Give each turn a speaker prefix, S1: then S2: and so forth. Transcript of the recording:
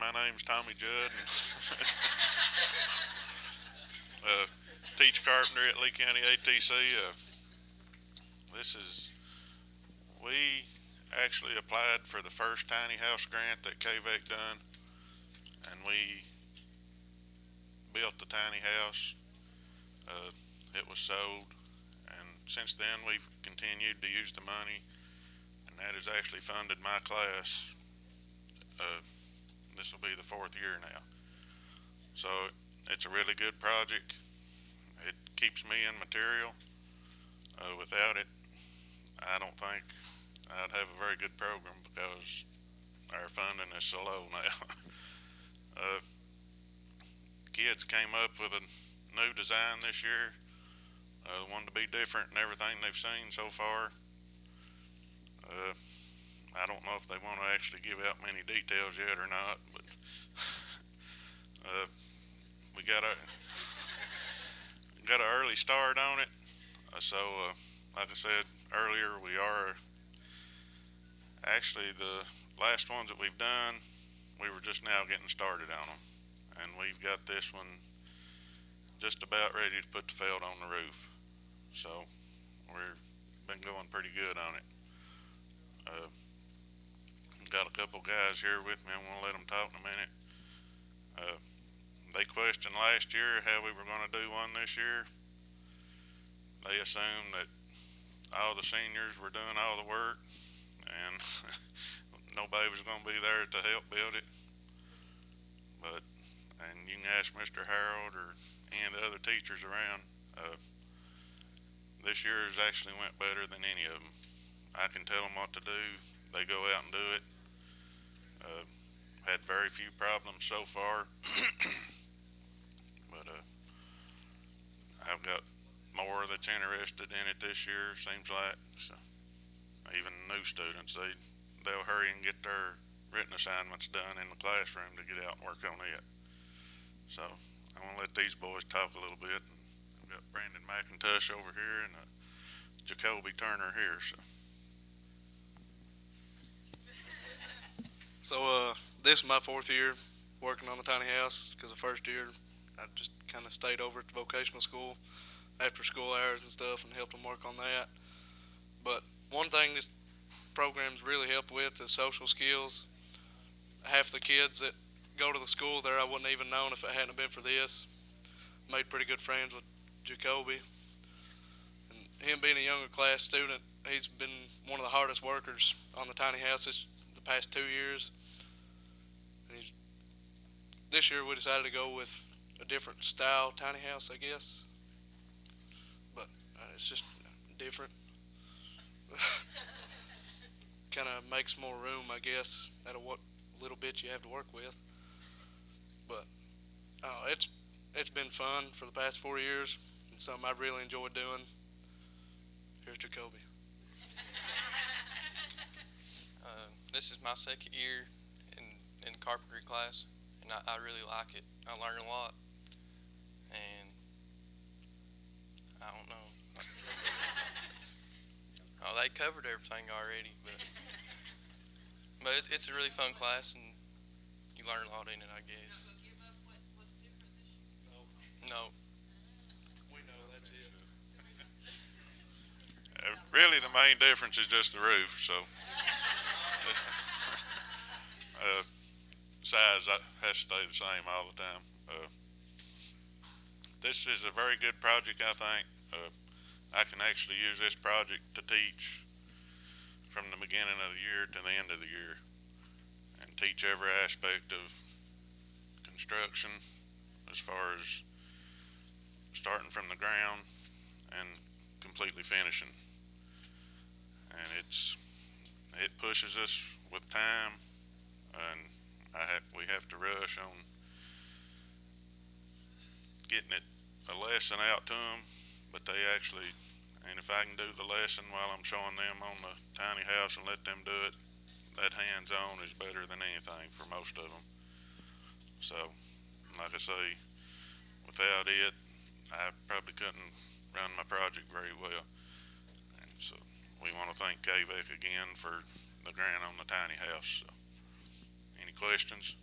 S1: My name's Tommy Judd. And teach carpentry at Lee County ATC. This is we actually applied for the first tiny house grant that KVEC done, and we built the tiny house. It was sold, and since then we've continued to use the money, and that has actually funded my class. This will be the fourth year now. So it's a really good project. It keeps me in material. Without it, I don't think I'd have a very good program because our funding is so low now. Kids came up with a new design this year, one to be different than everything they've seen so far. I don't know if they want to actually give out many details yet or not, but we got an early start on it. So, like I said earlier, we are actually the last ones that we've done. We were just now getting started on them, and we've got this one just about ready to put the felt on the roof. So, we've been going pretty good on it. Got a couple guys here with me. I'm going to let them talk in a minute. They questioned last year how we were going to do one this year. They assumed that all the seniors were doing all the work and nobody was going to be there to help build it. And you can ask Mr. Harold or any of the other teachers around. This year's actually went better than any of them. I can tell them what to do. They go out and do it. Had very few problems so far, but I've got more that's interested in it this year. Seems like so. Even new students, they'll hurry and get their written assignments done in the classroom to get out and work on it. So I'm gonna let these boys talk a little bit. I've got Brandon McIntosh over here and Jacoby Turner here.
S2: So this is my fourth year working on the tiny house because the first year I just kind of stayed over at the vocational school after school hours and stuff and helped them work on that. But one thing this program's really helped with is social skills. Half the kids that go to the school there I wouldn't even known if it hadn't been for this. Made pretty good friends with Jacoby. And him being a younger class student, he's been one of the hardest workers on the tiny houses the past 2 years. And this year we decided to go with a different style tiny house, I guess. But it's just different. Kind of makes more room, I guess, out of what little bit you have to work with. But it's been fun for the past 4 years and something I've really enjoyed doing. Here's Jacoby.
S3: This is my second year in carpentry class, and I really like it. I learn a lot, and I don't know. Oh, they covered everything already, but it's a really fun class, and you learn a lot in it, I guess. No.
S2: We know, that's it.
S1: Really, the main difference is just the roof. So. Size has to stay the same all the time. This is a very good project, I think. I can actually use this project to teach from the beginning of the year to the end of the year and teach every aspect of construction as far as starting from the ground and completely finishing. And it pushes us with time, and we have to rush on getting a lesson out to them, but they actually, and if I can do the lesson while I'm showing them on the tiny house and let them do it, that hands-on is better than anything for most of them. So, like I say, without it, I probably couldn't run my project very well. And so we want to thank KVEC again for the grant on the tiny house. So, any questions?